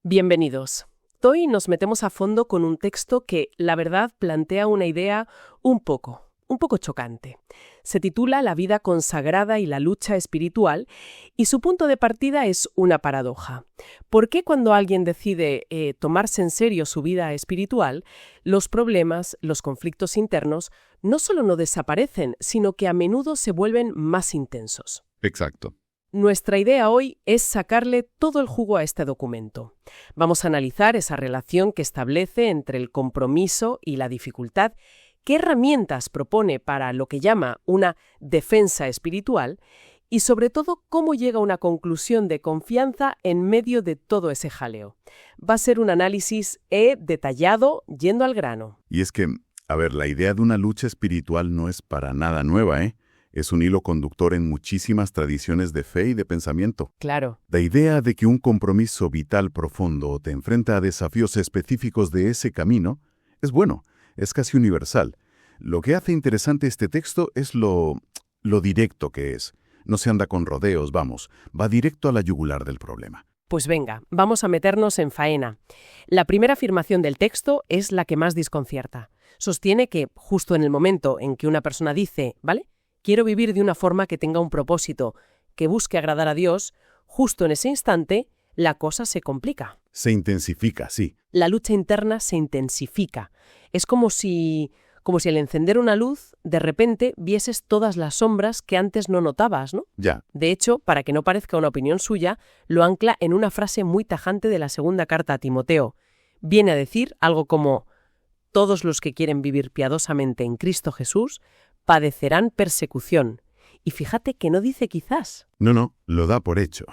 Bienvenidos. Hoy nos metemos a fondo con un texto que, la verdad, plantea una idea un poco chocante. Se titula La vida consagrada y la lucha espiritual y su punto de partida es una paradoja. ¿Por qué cuando alguien decide tomarse en serio su vida espiritual, los problemas, los conflictos internos, no solo no desaparecen, sino que a menudo se vuelven más intensos? Exacto. Nuestra idea hoy es sacarle todo el jugo a este documento. Vamos a analizar esa relación que establece entre el compromiso y la dificultad, qué herramientas propone para lo que llama una defensa espiritual y, sobre todo, cómo llega a una conclusión de confianza en medio de todo ese jaleo. Va a ser un análisis detallado, yendo al grano. Y es que, la idea de una lucha espiritual no es para nada nueva, ¿eh? Es un hilo conductor en muchísimas tradiciones de fe y de pensamiento. Claro. La idea de que un compromiso vital profundo te enfrenta a desafíos específicos de ese camino es casi universal. Lo que hace interesante este texto es lo directo que es. No se anda con rodeos, va directo a la yugular del problema. Pues venga, vamos a meternos en faena. La primera afirmación del texto es la que más desconcierta. Sostiene que, justo en el momento en que una persona dice, ¿vale?, quiero vivir de una forma que tenga un propósito, que busque agradar a Dios, justo en ese instante, la cosa se complica. Se intensifica, sí. La lucha interna se intensifica. Es como si al encender una luz, de repente vieses todas las sombras que antes no notabas, ¿no? Ya. De hecho, para que no parezca una opinión suya, lo ancla en una frase muy tajante de la segunda carta a Timoteo. Viene a decir algo como: todos los que quieren vivir piadosamente en Cristo Jesús padecerán persecución. Y fíjate que no dice quizás. No, lo da por hecho.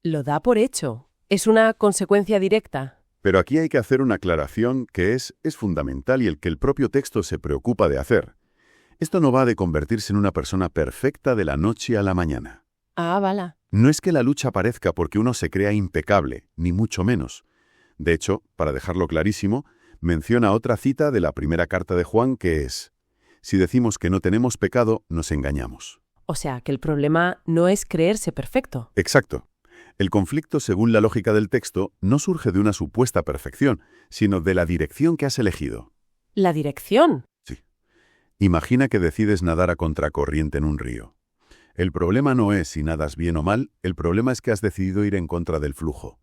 Lo da por hecho. Es una consecuencia directa. Pero aquí hay que hacer una aclaración que es fundamental y el que el propio texto se preocupa de hacer. Esto no va de convertirse en una persona perfecta de la noche a la mañana. Ah, vale. No es que la lucha aparezca porque uno se crea impecable, ni mucho menos. De hecho, para dejarlo clarísimo, menciona otra cita de la primera carta de Juan que es: si decimos que no tenemos pecado, nos engañamos. O sea, que el problema no es creerse perfecto. Exacto. El conflicto, según la lógica del texto, no surge de una supuesta perfección, sino de la dirección que has elegido. ¿La dirección? Sí. Imagina que decides nadar a contracorriente en un río. El problema no es si nadas bien o mal, el problema es que has decidido ir en contra del flujo.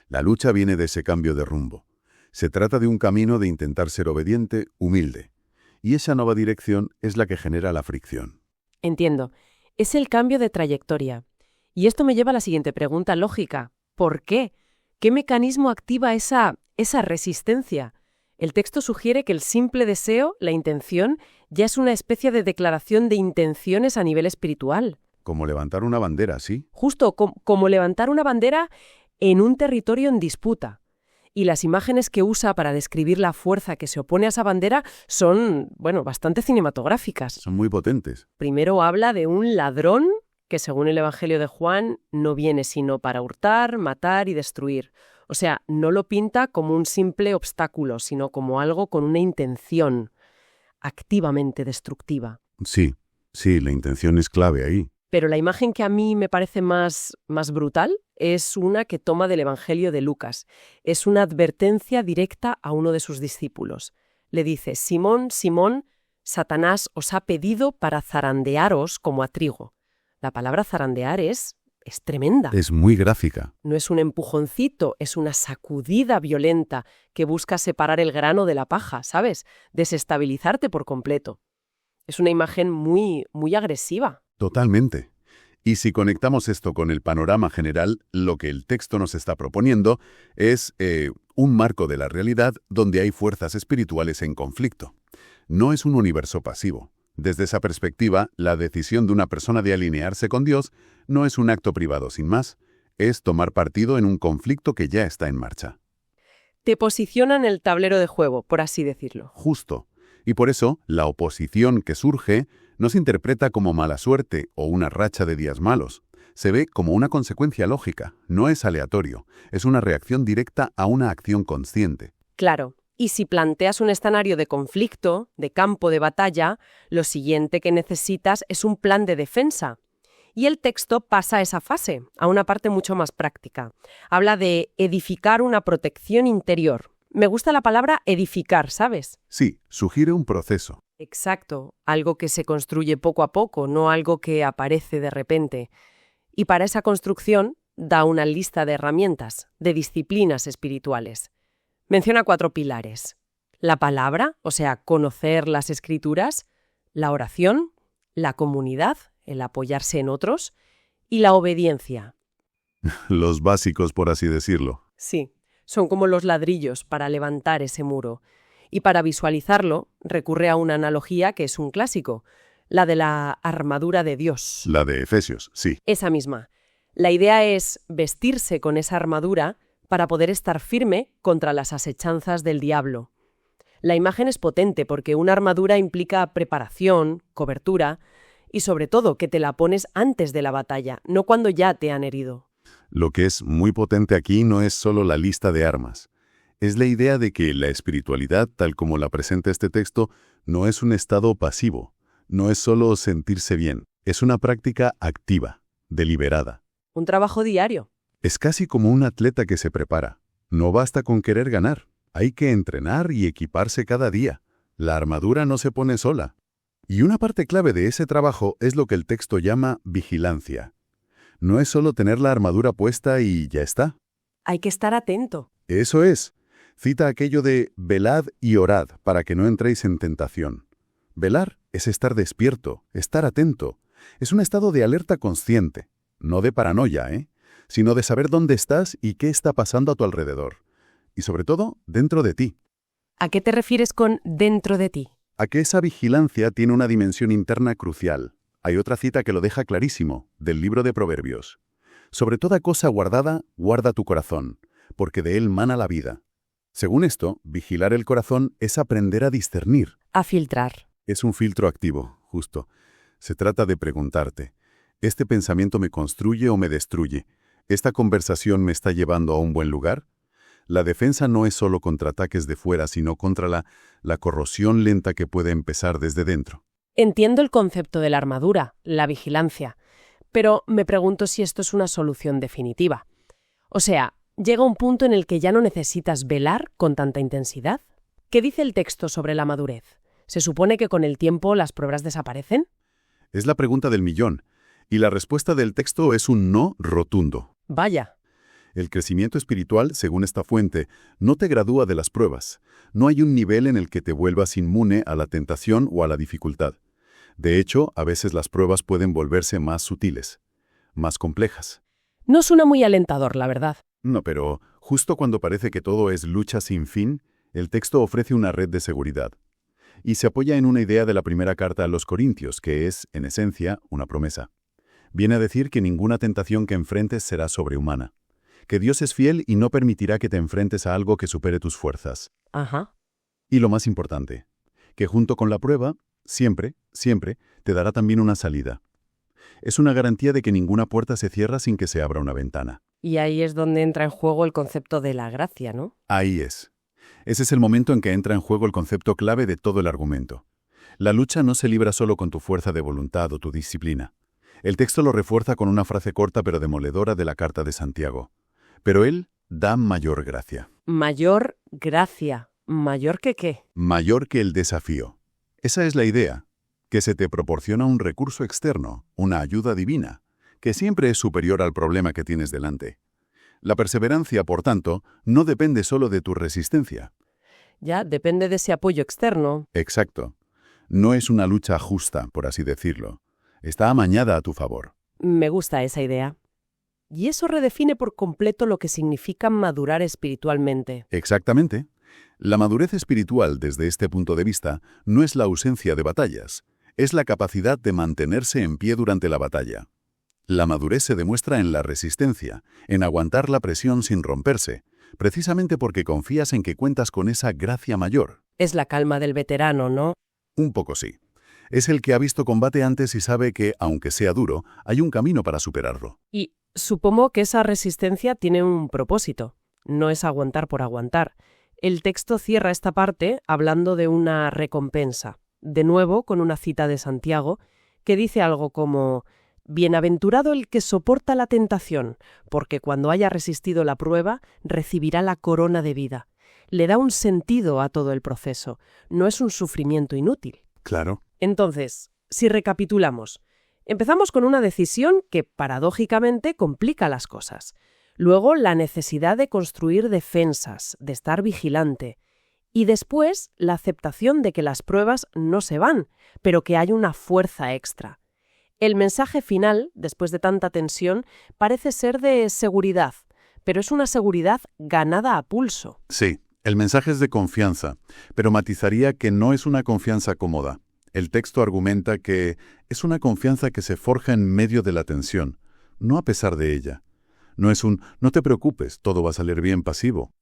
La lucha viene de ese cambio de rumbo. Se trata de un camino de intentar ser obediente, humilde. Y esa nueva dirección es la que genera la fricción. Entiendo. Es el cambio de trayectoria. Y esto me lleva a la siguiente pregunta lógica. ¿Por qué? ¿Qué mecanismo activa esa resistencia? El texto sugiere que el simple deseo, la intención, ya es una especie de declaración de intenciones a nivel espiritual. Como levantar una bandera, ¿sí? Justo como levantar una bandera en un territorio en disputa. Y las imágenes que usa para describir la fuerza que se opone a esa bandera son, bastante cinematográficas. Son muy potentes. Primero habla de un ladrón que, según el Evangelio de Juan, no viene sino para hurtar, matar y destruir. O sea, no lo pinta como un simple obstáculo, sino como algo con una intención activamente destructiva. Sí, la intención es clave ahí. Pero la imagen que a mí me parece más brutal es una que toma del Evangelio de Lucas. Es una advertencia directa a uno de sus discípulos. Le dice: Simón, Simón, Satanás os ha pedido para zarandearos como a trigo. La palabra zarandear es tremenda. Es muy gráfica. No es un empujoncito, es una sacudida violenta que busca separar el grano de la paja, ¿sabes? Desestabilizarte por completo. Es una imagen muy agresiva. Totalmente. Y si conectamos esto con el panorama general, lo que el texto nos está proponiendo es un marco de la realidad donde hay fuerzas espirituales en conflicto. No es un universo pasivo. Desde esa perspectiva, la decisión de una persona de alinearse con Dios no es un acto privado sin más, es tomar partido en un conflicto que ya está en marcha. Te posiciona en el tablero de juego, por así decirlo. Justo. Y por eso, la oposición que surge no se interpreta como mala suerte o una racha de días malos. Se ve como una consecuencia lógica, no es aleatorio, es una reacción directa a una acción consciente. Claro. Y si planteas un escenario de conflicto, de campo de batalla, lo siguiente que necesitas es un plan de defensa. Y el texto pasa a esa fase, a una parte mucho más práctica. Habla de edificar una protección interior. Me gusta la palabra edificar, ¿sabes? Sí, sugiere un proceso. Exacto, algo que se construye poco a poco, no algo que aparece de repente. Y para esa construcción da una lista de herramientas, de disciplinas espirituales. Menciona 4 pilares: la palabra, o sea, conocer las escrituras; la oración; la comunidad, el apoyarse en otros; y la obediencia. Los básicos, por así decirlo. Sí, son como los ladrillos para levantar ese muro. Y para visualizarlo, recurre a una analogía que es un clásico, la de la armadura de Dios. La de Efesios, sí. Esa misma. La idea es vestirse con esa armadura para poder estar firme contra las asechanzas del diablo. La imagen es potente porque una armadura implica preparación, cobertura y sobre todo que te la pones antes de la batalla, no cuando ya te han herido. Lo que es muy potente aquí no es solo la lista de armas. Es la idea de que la espiritualidad, tal como la presenta este texto, no es un estado pasivo, no es solo sentirse bien, es una práctica activa, deliberada. Un trabajo diario. Es casi como un atleta que se prepara. No basta con querer ganar, hay que entrenar y equiparse cada día. La armadura no se pone sola. Y una parte clave de ese trabajo es lo que el texto llama vigilancia. No es solo tener la armadura puesta y ya está. Hay que estar atento. Eso es. Cita aquello de velad y orad para que no entréis en tentación. Velar es estar despierto, estar atento. Es un estado de alerta consciente, no de paranoia, sino de saber dónde estás y qué está pasando a tu alrededor. Y sobre todo, dentro de ti. ¿A qué te refieres con dentro de ti? A que esa vigilancia tiene una dimensión interna crucial. Hay otra cita que lo deja clarísimo, del libro de Proverbios. Sobre toda cosa guardada, guarda tu corazón, porque de él mana la vida. Según esto, vigilar el corazón es aprender a discernir. A filtrar. Es un filtro activo, justo. Se trata de preguntarte, ¿este pensamiento me construye o me destruye? ¿Esta conversación me está llevando a un buen lugar? La defensa no es solo contra ataques de fuera, sino contra la corrosión lenta que puede empezar desde dentro. Entiendo el concepto de la armadura, la vigilancia, pero me pregunto si esto es una solución definitiva. O sea, ¿llega un punto en el que ya no necesitas velar con tanta intensidad? ¿Qué dice el texto sobre la madurez? ¿Se supone que con el tiempo las pruebas desaparecen? Es la pregunta del millón, y la respuesta del texto es un no rotundo. Vaya. El crecimiento espiritual, según esta fuente, no te gradúa de las pruebas. No hay un nivel en el que te vuelvas inmune a la tentación o a la dificultad. De hecho, a veces las pruebas pueden volverse más sutiles, más complejas. No suena muy alentador, la verdad. No, pero justo cuando parece que todo es lucha sin fin, el texto ofrece una red de seguridad. Y se apoya en una idea de la primera carta a los Corintios, que es, en esencia, una promesa. Viene a decir que ninguna tentación que enfrentes será sobrehumana. Que Dios es fiel y no permitirá que te enfrentes a algo que supere tus fuerzas. Ajá. Y lo más importante, que junto con la prueba, siempre, siempre, te dará también una salida. Es una garantía de que ninguna puerta se cierra sin que se abra una ventana. Y ahí es donde entra en juego el concepto de la gracia, ¿no? Ahí es. Ese es el momento en que entra en juego el concepto clave de todo el argumento. La lucha no se libra solo con tu fuerza de voluntad o tu disciplina. El texto lo refuerza con una frase corta pero demoledora de la carta de Santiago. Pero él da mayor gracia. Mayor gracia. ¿Mayor que qué? Mayor que el desafío. Esa es la idea, que se te proporciona un recurso externo, una ayuda divina, que siempre es superior al problema que tienes delante. La perseverancia, por tanto, no depende solo de tu resistencia. Ya, depende de ese apoyo externo. Exacto. No es una lucha justa, por así decirlo. Está amañada a tu favor. Me gusta esa idea. Y eso redefine por completo lo que significa madurar espiritualmente. Exactamente. La madurez espiritual, desde este punto de vista, no es la ausencia de batallas, es la capacidad de mantenerse en pie durante la batalla. La madurez se demuestra en la resistencia, en aguantar la presión sin romperse, precisamente porque confías en que cuentas con esa gracia mayor. Es la calma del veterano, ¿no? Un poco sí. Es el que ha visto combate antes y sabe que, aunque sea duro, hay un camino para superarlo. Y supongo que esa resistencia tiene un propósito. No es aguantar por aguantar. El texto cierra esta parte hablando de una recompensa. De nuevo, con una cita de Santiago, que dice algo como: Bienaventurado el que soporta la tentación, porque cuando haya resistido la prueba, recibirá la corona de vida. Le da un sentido a todo el proceso, no es un sufrimiento inútil. Claro. Entonces, si recapitulamos, empezamos con una decisión que, paradójicamente, complica las cosas. Luego, la necesidad de construir defensas, de estar vigilante. Y después, la aceptación de que las pruebas no se van, pero que hay una fuerza extra. El mensaje final, después de tanta tensión, parece ser de seguridad, pero es una seguridad ganada a pulso. Sí, el mensaje es de confianza, pero matizaría que no es una confianza cómoda. El texto argumenta que es una confianza que se forja en medio de la tensión, no a pesar de ella. No es un «no te preocupes, todo va a salir bien» pasivo.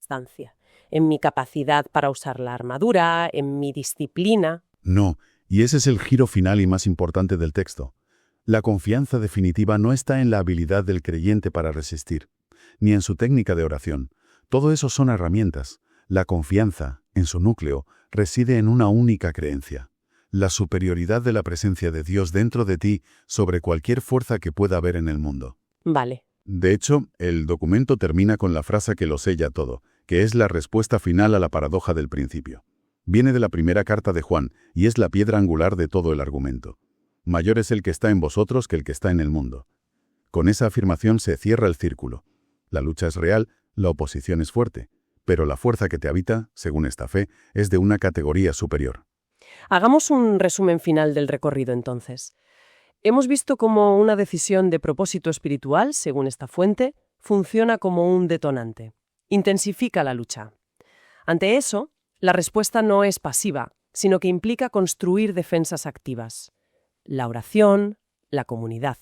En mi capacidad para usar la armadura, en mi disciplina. No, y ese es el giro final y más importante del texto. La confianza definitiva no está en la habilidad del creyente para resistir, ni en su técnica de oración. Todo eso son herramientas. La confianza, en su núcleo, reside en una única creencia: la superioridad de la presencia de Dios dentro de ti sobre cualquier fuerza que pueda haber en el mundo. Vale. De hecho, el documento termina con la frase que lo sella todo, que es la respuesta final a la paradoja del principio. Viene de la primera carta de Juan y es la piedra angular de todo el argumento. Mayor es el que está en vosotros que el que está en el mundo. Con esa afirmación se cierra el círculo. La lucha es real, la oposición es fuerte, pero la fuerza que te habita, según esta fe, es de una categoría superior. Hagamos un resumen final del recorrido entonces. Hemos visto cómo una decisión de propósito espiritual, según esta fuente, funciona como un detonante. Intensifica la lucha. Ante eso, la respuesta no es pasiva, sino que implica construir defensas activas. La oración, la comunidad,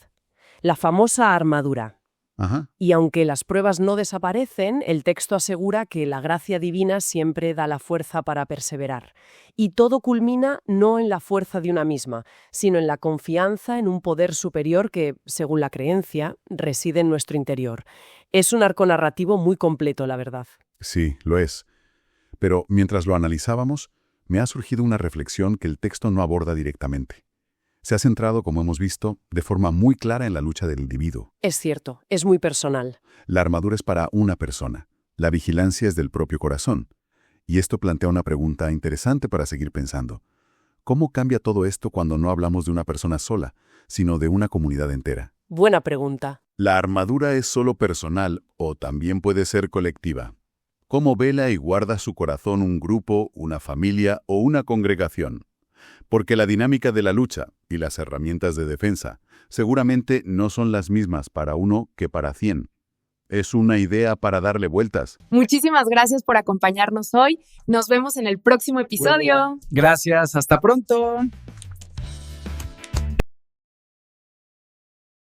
la famosa armadura. Ajá. Y aunque las pruebas no desaparecen, el texto asegura que la gracia divina siempre da la fuerza para perseverar. Y todo culmina no en la fuerza de una misma, sino en la confianza en un poder superior que, según la creencia, reside en nuestro interior. Es un arco narrativo muy completo, la verdad. Sí, lo es. Pero mientras lo analizábamos, me ha surgido una reflexión que el texto no aborda directamente. Se ha centrado, como hemos visto, de forma muy clara en la lucha del individuo. Es cierto, es muy personal. La armadura es para una persona. La vigilancia es del propio corazón. Y esto plantea una pregunta interesante para seguir pensando. ¿Cómo cambia todo esto cuando no hablamos de una persona sola, sino de una comunidad entera? Buena pregunta. ¿La armadura es solo personal o también puede ser colectiva? ¿Cómo vela y guarda su corazón un grupo, una familia o una congregación? Porque la dinámica de la lucha y las herramientas de defensa seguramente no son las mismas para uno que para 100. Es una idea para darle vueltas. Muchísimas gracias por acompañarnos hoy. Nos vemos en el próximo episodio. Gracias, hasta pronto.